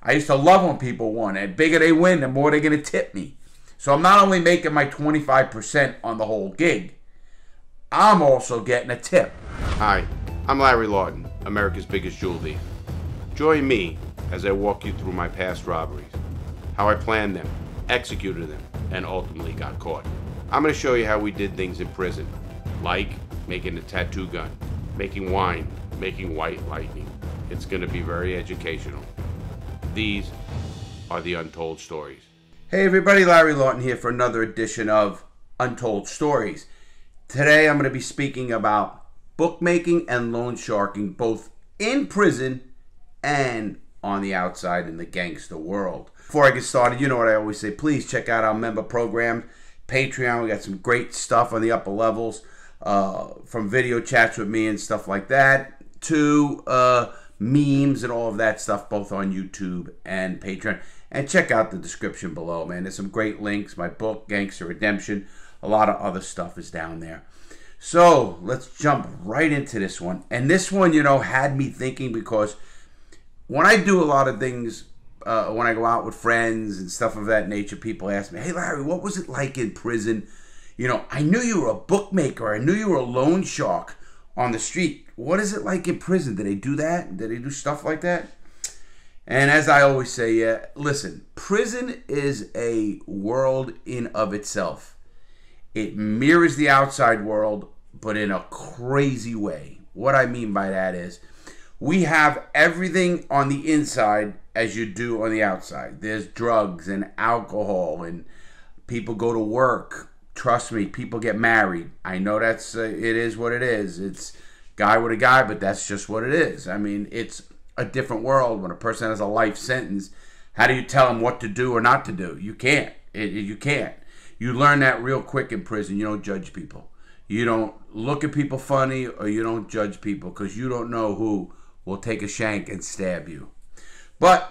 I used to love when people won. The bigger they win, the more they're going to tip me. So I'm not only making my 25% on the whole gig, I'm also getting a tip. Hi, I'm Larry Lawton, America's biggest jewel thief. Join me as I walk you through my past robberies, how I planned them, executed them, and ultimately got caught. I'm going to show you how we did things in prison, like making a tattoo gun, making wine, making white lightning. It's going to be very educational. These are the untold stories. Hey everybody, Larry Lawton here for another edition of Untold Stories. Today I'm going to be speaking about bookmaking and loan sharking, both in prison and on the outside in the gangster world. Before I get started, you know what I always say, please check out our member program, Patreon. We got some great stuff on the upper levels, from video chats with me and stuff like that, to memes and all of that stuff, both on YouTube and Patreon. And check out the description below, man. There's some great links. My book, Gangster Redemption, a lot of other stuff is down there. So let's jump right into this one. And this one, you know, had me thinking, because when I do a lot of things, when I go out with friends and stuff of that nature, people ask me, hey Larry, what was it like in prison? You know, I knew you were a bookmaker. I knew you were a loan shark on the street. What is it like in prison? Did they do that? Did they do stuff like that? And as I always say, yeah, listen, prison is a world in of itself. It mirrors the outside world, but in a crazy way. What I mean by that is, we have everything on the inside as you do on the outside. There's drugs and alcohol, and people go to work. Trust me, people get married. I know that's it is what it is. It's guy with a guy, but that's just what it is. I mean, it's a different world when a person has a life sentence. How do you tell them what to do or not to do? You can't. You can't. You learn that real quick in prison. You don't judge people. You don't look at people funny, or you don't judge people, because you don't know who will take a shank and stab you. But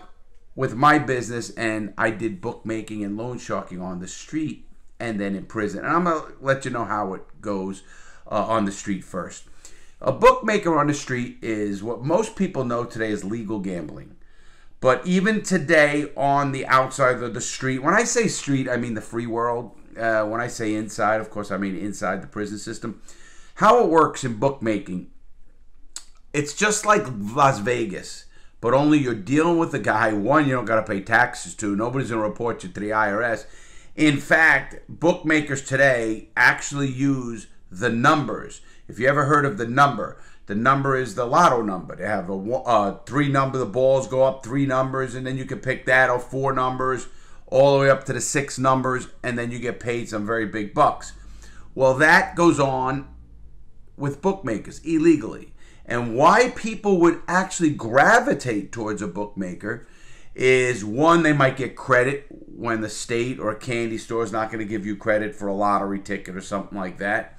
with my business, and I did bookmaking and loan sharking on the street and then in prison. And I'm going to let you know how it goes on the street first. A bookmaker on the street is what most people know today as legal gambling. But even today on the outside of the street, when I say street, I mean the free world. When I say inside, of course, I mean inside the prison system. How it works in bookmaking, it's just like Las Vegas, but only you're dealing with a guy, one, you don't got to pay taxes to. Nobody's going to report you to the IRS. In fact, bookmakers today actually use the numbers. If you ever heard of the number is the lotto number. They have a 3 number, the balls go up 3 numbers, and then you can pick that, or 4 numbers, all the way up to the 6 numbers, and then you get paid some very big bucks. Well, that goes on with bookmakers illegally. And why people would actually gravitate towards a bookmaker is, one, they might get credit when the state or a candy store is not going to give you credit for a lottery ticket or something like that.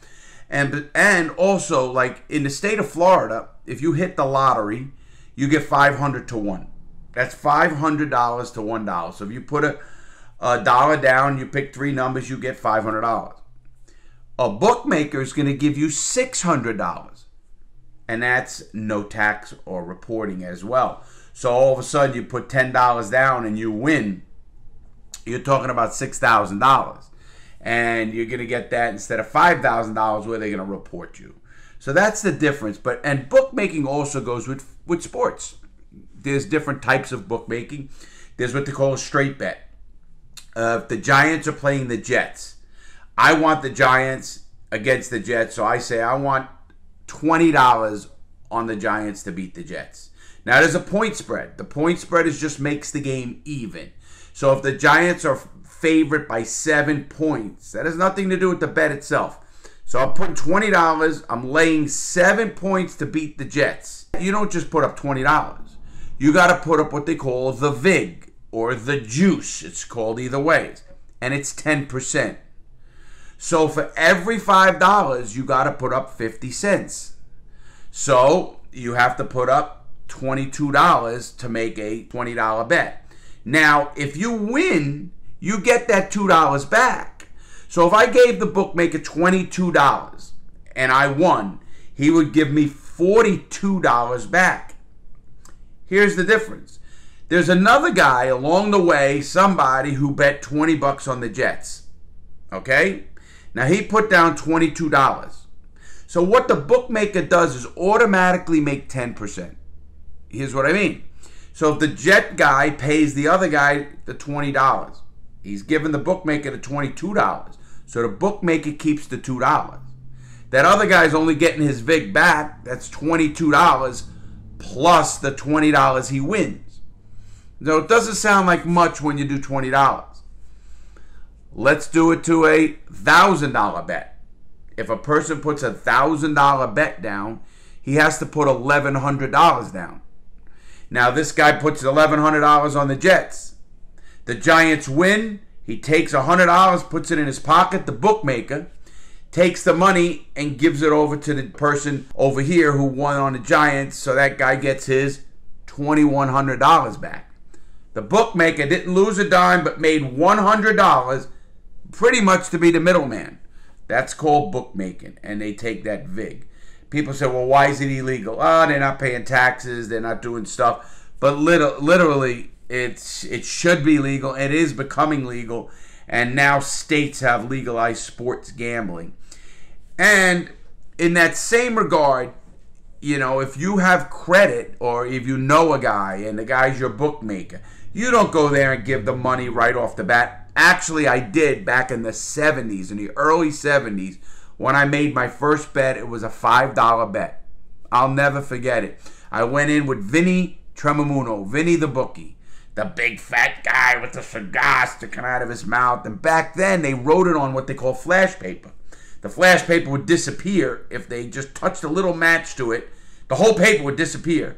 And also, like in the state of Florida, if you hit the lottery, you get 500 to 1. That's $500 to $1. So if you put a dollar down, you pick 3 numbers, you get $500. A bookmaker is going to give you $600. And that's no tax or reporting as well. So all of a sudden you put $10 down and you win. You're talking about $6,000. And you're going to get that instead of $5,000 where they're going to report you. So that's the difference. And bookmaking also goes with sports. There's different types of bookmaking. There's what they call a straight bet. If the Giants are playing the Jets, I want the Giants against the Jets. So I say I want $20 on the Giants to beat the Jets. Now there's a point spread. The point spread just makes the game even. So if the Giants are favorite by 7 points, that has nothing to do with the bet itself. So I'm putting $20. I'm laying 7 points to beat the Jets. You don't just put up $20. You got to put up what they call the VIG, or the juice. It's called either way. And it's 10%. So for every $5, you got to put up 50 cents. So you have to put up $22 to make a $20 bet. Now, if you win, you get that $2 back. So if I gave the bookmaker $22 and I won, he would give me $42 back. Here's the difference. There's another guy along the way, somebody who bet 20 bucks on the Jets. Okay? Now he put down $22. So what the bookmaker does is automatically make 10%. Here's what I mean. So if the Jet guy pays the other guy the $20, he's giving the bookmaker the $22. So the bookmaker keeps the $2. That other guy's only getting his VIG back. That's $22 plus the $20 he wins. So it doesn't sound like much when you do $20. Let's do it to a $1,000 bet. If a person puts a $1,000 bet down, he has to put $1,100 down. Now this guy puts $1,100 on the Jets. The Giants win. He takes $100, puts it in his pocket. The bookmaker takes the money and gives it over to the person over here who won on the Giants, so that guy gets his $2,100 back. The bookmaker didn't lose a dime but made $100 pretty much to be the middleman. That's called bookmaking, and they take that VIG. People say, well, why is it illegal? Oh, they're not paying taxes, they're not doing stuff. But literally, it should be legal. It is becoming legal, and now states have legalized sports gambling. And in that same regard, you know, if you have credit or if you know a guy and the guy's your bookmaker, you don't go there and give the money right off the bat. Actually, I did back in the 70s, in the early 70s, when I made my first bet. It was a $5 bet. I'll never forget it. I went in with Vinny Tremomuno, Vinny the bookie, the big fat guy with the cigar sticking out of his mouth. And back then, they wrote it on what they call flash paper. The flash paper would disappear if they just touched a little match to it. The whole paper would disappear.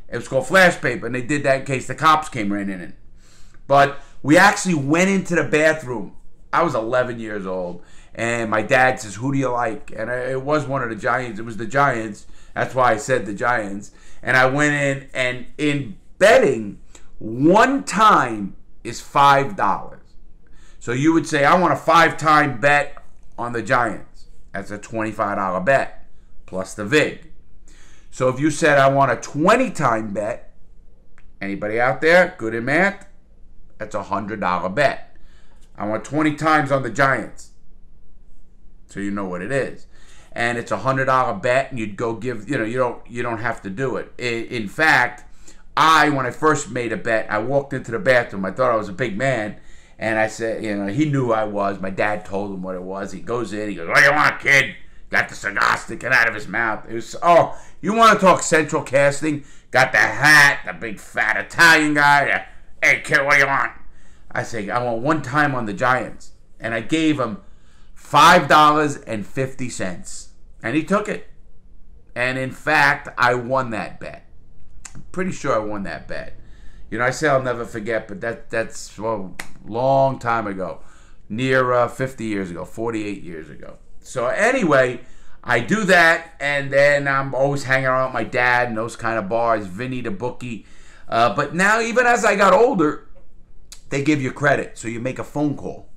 It was called flash paper, and they did that in case the cops came right in it. But we actually went into the bathroom. I was 11 years old, and my dad says, who do you like? And it was one of the Giants. It was the Giants. That's why I said the Giants. And I went in, and in betting, one time is $5. So you would say, I want a 5-time bet on the Giants. That's a $25 bet, plus the VIG. So if you said, I want a 20-time bet, anybody out there good in math? That's a $100 bet. I want 20 times on the Giants. So you know what it is. And it's a $100 bet, and you'd go give, you don't have to do it. In fact, when I first made a bet, I walked into the bathroom. I thought I was a big man. And I said, he knew who I was. My dad told him what it was. He goes in, he goes, what do you want, kid? Got the cigar sticking out of his mouth. It was, oh, you want to talk central casting? Got the hat, the big fat Italian guy. Hey, kid, what do you want? I say, I want one time on the Giants. And I gave him $5.50. And he took it. And in fact, I won that bet. I'm pretty sure I won that bet. I say I'll never forget, but that's a long time ago. Near 50 years ago, 48 years ago. So anyway, I do that, and then I'm always hanging around with my dad in those kind of bars, Vinny the bookie. But now, even as I got older, they give you credit. So you make a phone call.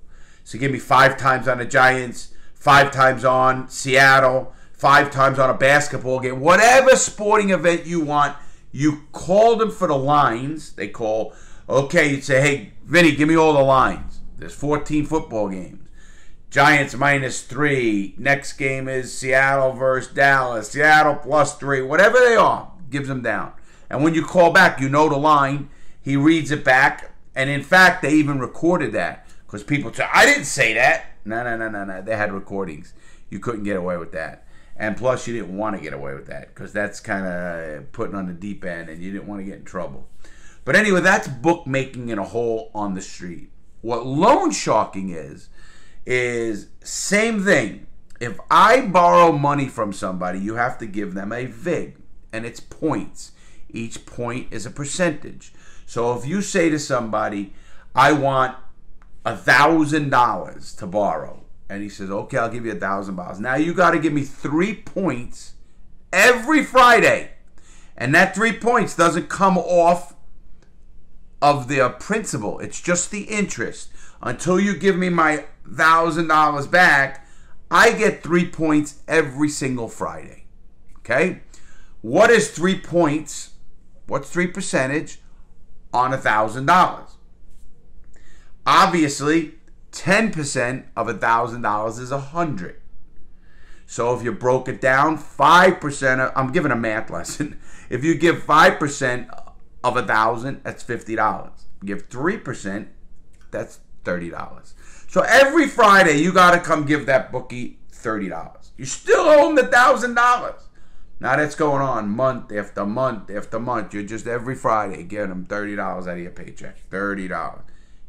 So give me 5 times on the Giants, 5 times on Seattle, 5 times on a basketball game. Whatever sporting event you want, you call them for the lines. They call, okay, you'd say, hey, Vinny, give me all the lines. There's 14 football games. Giants -3. Next game is Seattle versus Dallas. Seattle +3. Whatever they are, gives them down. And when you call back, you know the line. He reads it back. And in fact, they even recorded that. Because people say, I didn't say that. No. They had recordings. You couldn't get away with that. And plus, you didn't want to get away with that. Because that's kind of putting on the deep end. And you didn't want to get in trouble. But anyway, that's bookmaking in a hole on the street. What loan sharking is same thing. If I borrow money from somebody, you have to give them a VIG, and it's points. Each point is a percentage. So if you say to somebody, I want $1,000 to borrow, and he says, okay, I'll give you $1,000. Now you got to give me 3 points every Friday, and that 3 points doesn't come off of the principal. It's just the interest. Until you give me my $1,000 back, I get 3 points every single Friday. Okay? What is 3 points? What's 3%? on $1,000. Obviously, 10% of $1,000 is $100. So if you broke it down, 5%, I'm giving a math lesson. If you give 5% of $1,000, that's $50. Give 3%, that's $30. So every Friday, you got to come give that bookie $30. You still owe them the $1,000. Now that's going on month after month after month. You're just every Friday getting them $30 out of your paycheck. $30.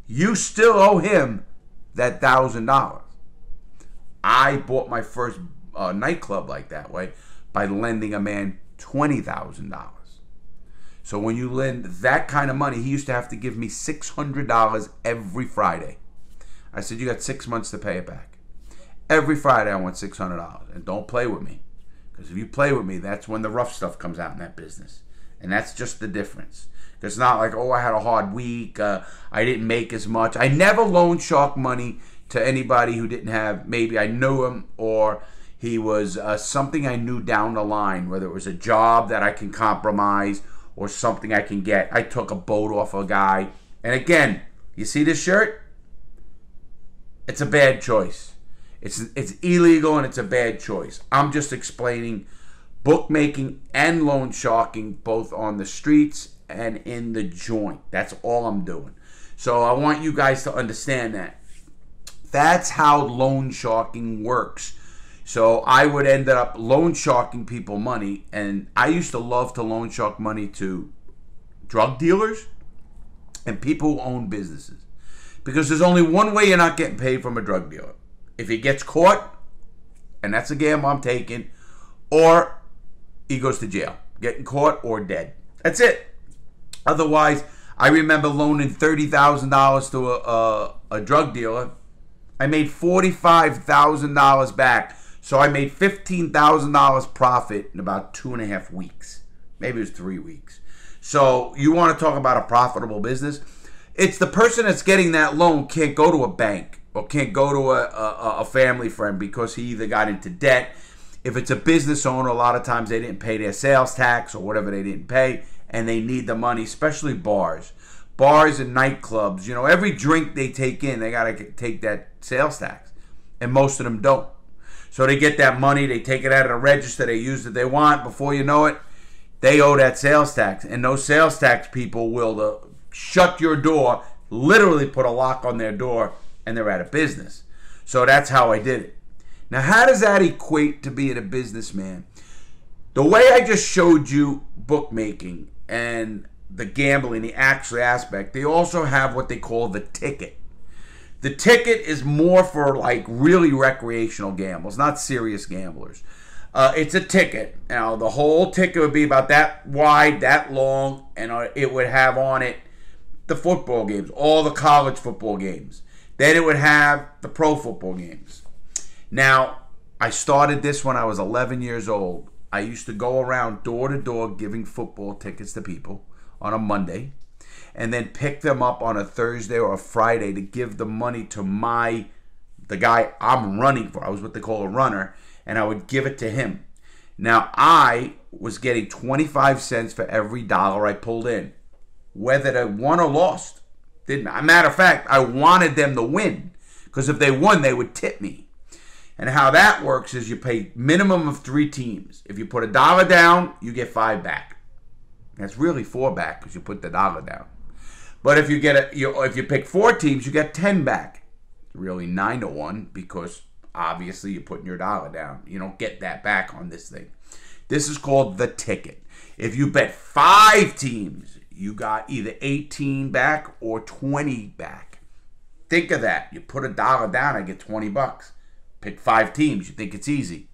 You still owe him that $1,000. I bought my first nightclub like that way by lending a man $20,000. So when you lend that kind of money, he used to have to give me $600 every Friday. I said, you got 6 months to pay it back. Every Friday I want $600. And don't play with me. Because if you play with me, that's when the rough stuff comes out in that business. And that's just the difference. It's not like, oh, I had a hard week. I didn't make as much. I never loan shark money to anybody who didn't have, maybe I knew him or he was something I knew down the line, whether it was a job that I can compromise or something I can get. I took a boat off a guy. And again, you see this shirt? It's a bad choice. It's illegal and it's a bad choice. I'm just explaining bookmaking and loan sharking both on the streets and in the joint. That's all I'm doing. So I want you guys to understand that. That's how loan sharking works. So I would end up loan sharking people money, and I used to love to loan shark money to drug dealers and people who own businesses. Because there's only one way you're not getting paid from a drug dealer. If he gets caught, and that's a gamble I'm taking, or he goes to jail, getting caught or dead. That's it. Otherwise, I remember loaning $30,000 to a drug dealer. I made $45,000 back. So I made $15,000 profit in about 2.5 weeks. Maybe it was 3 weeks. So you want to talk about a profitable business? It's the person that's getting that loan can't go to a bank or can't go to a family friend because he either got into debt. If it's a business owner, a lot of times they didn't pay their sales tax or whatever they didn't pay, and they need the money, especially bars. Bars and nightclubs, you know, every drink they take in, they got to take that sales tax, and most of them don't. So they get that money, they take it out of the register, they use it they want. Before you know it, they owe that sales tax. And those sales tax people will shut your door, literally put a lock on their door, and they're out of business. So that's how I did it. Now, how does that equate to being a businessman? The way I just showed you bookmaking and the gambling, the actual aspect, they also have what they call the ticket. The ticket is more for like really recreational gamblers, not serious gamblers. It's a ticket. Now, the whole ticket would be about that wide, that long, and it would have on it the football games, all the college football games. Then it would have the pro football games. Now, I started this when I was 11 years old. I used to go around door to door giving football tickets to people on a Monday, and then pick them up on a Thursday or a Friday to give the money to the guy I'm running for. I was what they call a runner, and I would give it to him. Now, I was getting 25 cents for every dollar I pulled in, whether they won or lost. Matter of fact, I wanted them to win, because if they won, they would tip me. And how that works is you pay minimum of 3 teams. If you put $1 down, you get 5 back. That's really 4 back because you put the $1 down. But if you if you pick 4 teams, you get 10 back. Really 9-1 because obviously you're putting your $1 down. You don't get that back on this thing. This is called the ticket. If you bet 5 teams, you got either 18 back or 20 back. Think of that. You put $1 down, I get 20 bucks. Pick 5 teams. You think it's easy.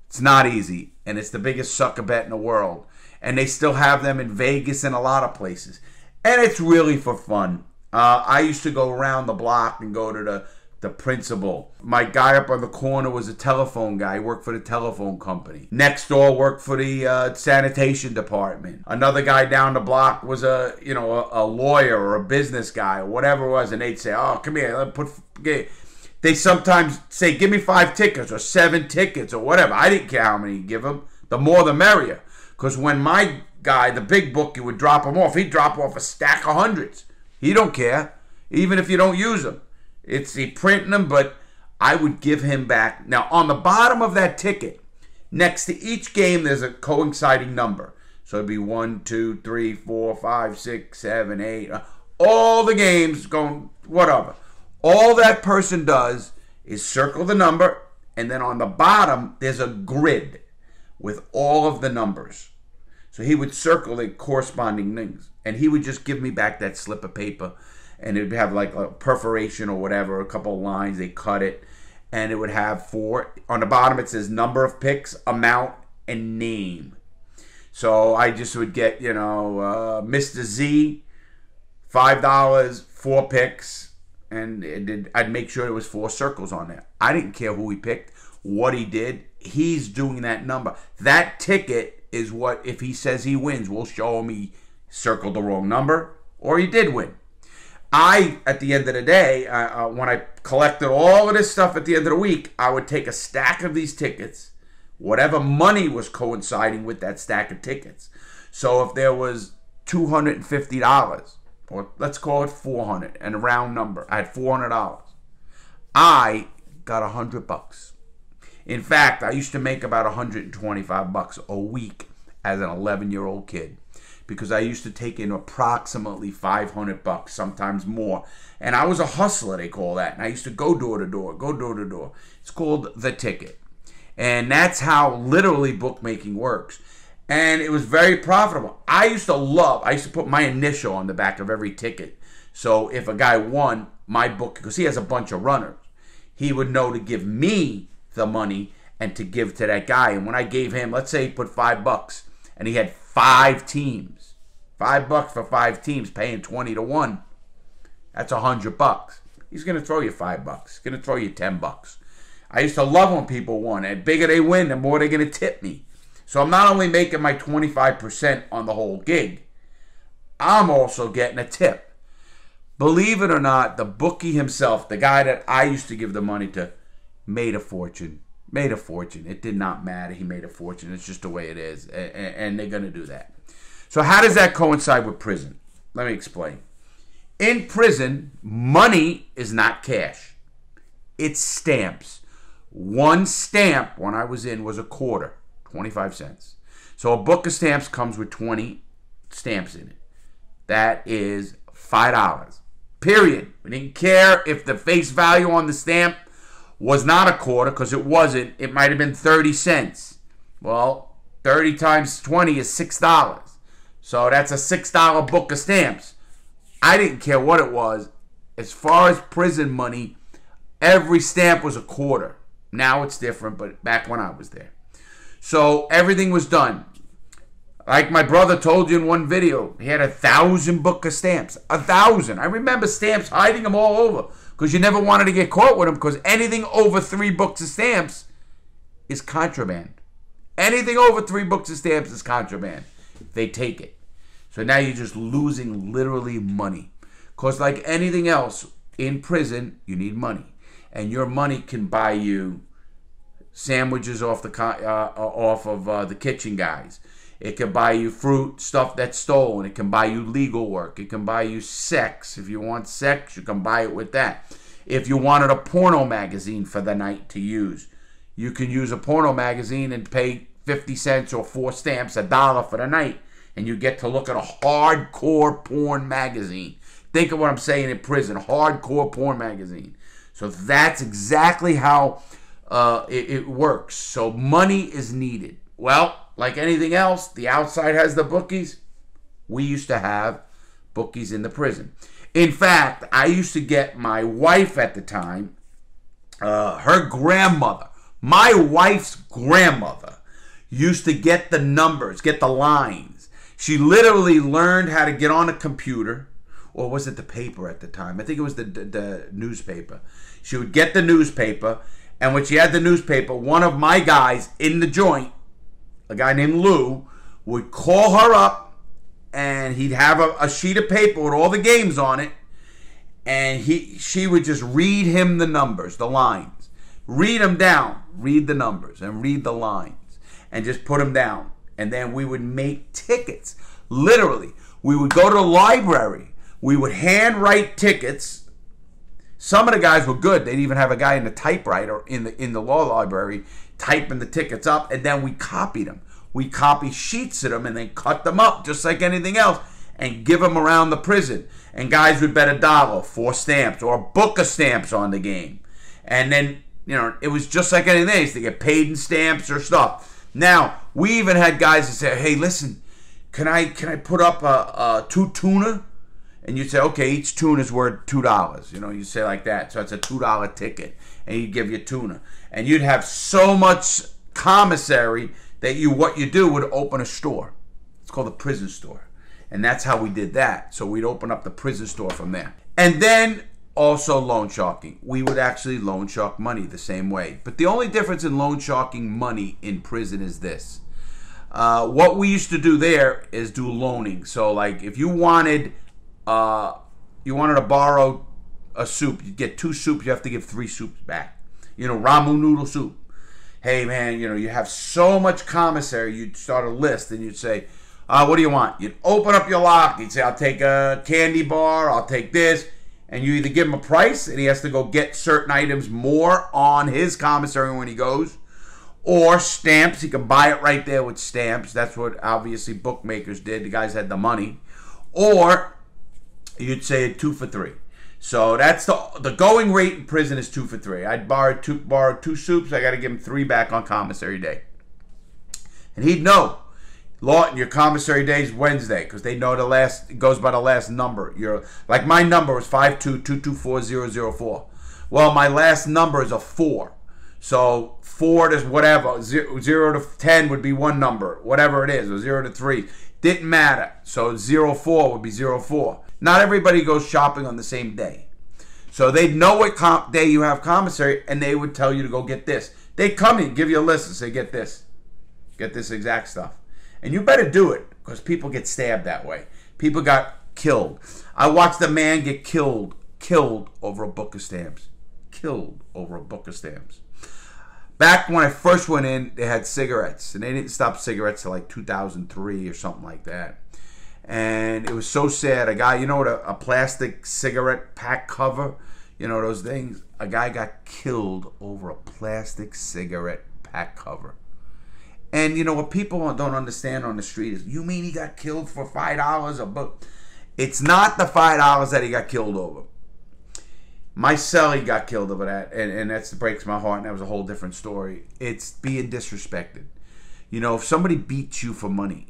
It's not easy, and it's the biggest sucker bet in the world. And they still have them in Vegas and a lot of places. And it's really for fun. I used to go around the block and go to the principal. My guy up on the corner was a telephone guy. He worked for the telephone company. Next door worked for the sanitation department. Another guy down the block was a lawyer or a business guy or whatever it was. And they'd say, oh, come here. They sometimes say, give me 5 tickets or 7 tickets or whatever. I didn't care how many you give them. The more the merrier. Because when my guy, the big bookie, would drop them off, he'd drop off a stack of hundreds. He don't care, even if you don't use them. He printing them, but I would give him back. Now, on the bottom of that ticket, next to each game, there's a coinciding number. So it'd be 1, 2, 3, 4, 5, 6, 7, 8. All the games going, whatever. All that person does is circle the number, and then on the bottom, there's a grid with all of the numbers. So he would circle the corresponding things, and he would just give me back that slip of paper, and it would have like a perforation or whatever, a couple of lines. They cut it, and it would have 4. On the bottom, it says number of picks, amount, and name. So I just would get, Mr. Z, $5, 4 picks, and I'd make sure there was 4 circles on there. I didn't care who he picked, what he did. He's doing that number. That ticket is what, if he says he wins, we'll show him he circled the wrong number or he did win. At the end of the day, when I collected all of this stuff at the end of the week, I would take a stack of these tickets, whatever money was coinciding with that stack of tickets. So if there was $250, or let's call it $400, and a round number, I had $400. I got $100. In fact, I used to make about $125 a week as an 11-year-old kid, because I used to take in approximately $500, sometimes more. And I was a hustler, they call that. And I used to go door to door. It's called the ticket. And that's how literally bookmaking works. And it was very profitable. I used to put my initial on the back of every ticket. So if a guy won, my book, because he has a bunch of runners, he would know to give me the money and to give to that guy. And when I gave him, let's say he put $5 and he had 5 teams, $5 for 5 teams, paying 20 to 1. That's $100. He's going to throw you $5. He's going to throw you $10. I used to love when people won. And the bigger they win, the more they're going to tip me. So I'm not only making my 25% on the whole gig, I'm also getting a tip. Believe it or not, the bookie himself, the guy that I used to give the money to, made a fortune. It did not matter. He made a fortune. It's just the way it is. And they're going to do that. So how does that coincide with prison? Let me explain. In prison, money is not cash. It's stamps. One stamp, when I was in, was a quarter, 25 cents. So a book of stamps comes with 20 stamps in it. That is $5. Period. We didn't care if the face value on the stamp was not a quarter, because it wasn't. It might have been 30 cents. Well, 30 times 20 is $6. So that's a $6 book of stamps. I didn't care what it was. As far as prison money, every stamp was a quarter. Now it's different, but back when I was there. So everything was done. Like my brother told you in one video, he had 1,000 book of stamps. 1,000. I remember stamps, hiding them all over, because you never wanted to get caught with them, because anything over 3 books of stamps is contraband. Anything over 3 books of stamps is contraband. They take it. So now you're just losing literally money. Because like anything else, in prison, you need money. And your money can buy you sandwiches off the kitchen guys. It can buy you fruit, stuff that's stolen. It can buy you legal work. It can buy you sex. If you want sex, you can buy it with that. If you wanted a porno magazine for the night to use, you can use a porno magazine and pay 50 cents or 4 stamps, $1 for the night, and you get to look at a hardcore porn magazine. Think of what I'm saying in prison, hardcore porn magazine. So that's exactly how it works. So money is needed. Well, like anything else, the outside has the bookies. We used to have bookies in the prison. In fact, I used to get my wife at the time, her grandmother, my wife's grandmother, used to get the numbers, get the lines. She literally learned how to get on a computer, or was it the paper at the time? I think it was the newspaper. She would get the newspaper, and when she had the newspaper, one of my guys in the joint, a guy named Lou, would call her up, and he'd have a sheet of paper with all the games on it, and she would just read him the numbers, the lines. Read them down. Read the numbers and read the lines, and just put them down. And then we would make tickets. Literally, we would go to the library. We would handwrite tickets. Some of the guys were good. They'd even have a guy in the typewriter in the law library typing the tickets up, and then we copied them. We copy sheets of them and then cut them up just like anything else and give them around the prison. And guys would bet $1 for stamps or a book of stamps on the game. And then, you know, it was just like anything. They used to get paid in stamps or stuff. Now, we even had guys that say, hey, listen, can I put up 2 tuna? And you'd say, okay, each tuna is worth $2. You know, you say like that. So it's a $2 ticket. And he'd give you tuna. And you'd have so much commissary that what you do would open a store. It's called a prison store. And that's how we did that. So we'd open up the prison store from there. And then also loan sharking. We would actually loan shark money the same way. But the only difference in loan sharking money in prison is this. What we used to do there is do loaning. So like if you wanted to borrow a soup, you get 2 soups, you have to give 3 soups back. You know, ramen noodle soup. Hey man, you know, you have so much commissary, you'd start a list and you'd say, what do you want? You'd open up your lock, you'd say, I'll take a candy bar, I'll take this, and you either give him a price and he has to go get certain items more on his commissary when he goes, or stamps, he can buy it right there with stamps. That's what obviously bookmakers did, the guys had the money. Or you'd say 2 for 3. So that's the going rate in prison is 2 for 3. I'd borrow 2 soups. I got to give him 3 back on commissary day. And he'd know, Lawton, your commissary day is Wednesday because they know it goes by the last number. Like my number was 522240004. Well, my last number is a 4. So 4 to whatever, 0 to 10 would be one number, whatever it is, or 0 to 3. Didn't matter. So 04 would be 04. Not everybody goes shopping on the same day. So they'd know what day you have commissary, and they would tell you to go get this. They'd come in, give you a list, and say, get this. Get this exact stuff. And you better do it, because people get stabbed that way. People got killed. I watched a man get killed over a book of stamps. Killed over a book of stamps. Back when I first went in, they had cigarettes, and they didn't stop cigarettes till like 2003 or something like that. And it was so sad. A guy, you know what, a plastic cigarette pack cover, you know those things? A guy got killed over a plastic cigarette pack cover. And you know what people don't understand on the street is, you mean he got killed for $5 a book? It's not the $5 that he got killed over. My cellie got killed over that, and that breaks my heart, and that was a whole different story. It's being disrespected. You know, if somebody beats you for money,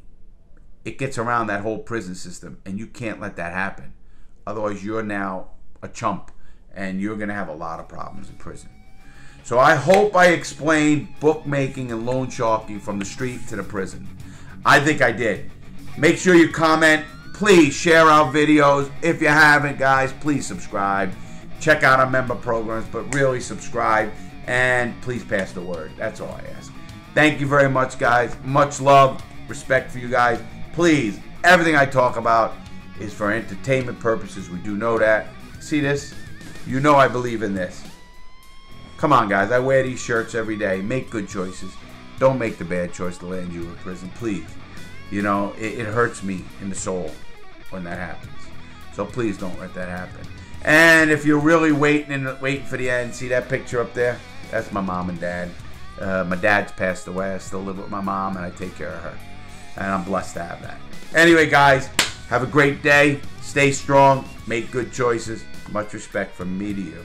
it gets around that whole prison system, and you can't let that happen. Otherwise, you're now a chump, and you're going to have a lot of problems in prison. So I hope I explained bookmaking and loan sharking from the street to the prison. I think I did. Make sure you comment. Please share our videos. If you haven't, guys, please subscribe. Check out our member programs, but really subscribe, and please pass the word. That's all I ask. Thank you very much, guys. Much love, respect for you guys. Please, everything I talk about is for entertainment purposes. We do know that. See this? You know I believe in this. Come on, guys. I wear these shirts every day. Make good choices. Don't make the bad choice to land you in prison, please. You know, it hurts me in the soul when that happens. So please don't let that happen. And if you're really waiting for the end, see that picture up there? That's my mom and dad. My dad's passed away. I still live with my mom, and I take care of her. And I'm blessed to have that. Anyway, guys, have a great day. Stay strong. Make good choices. Much respect from me to you.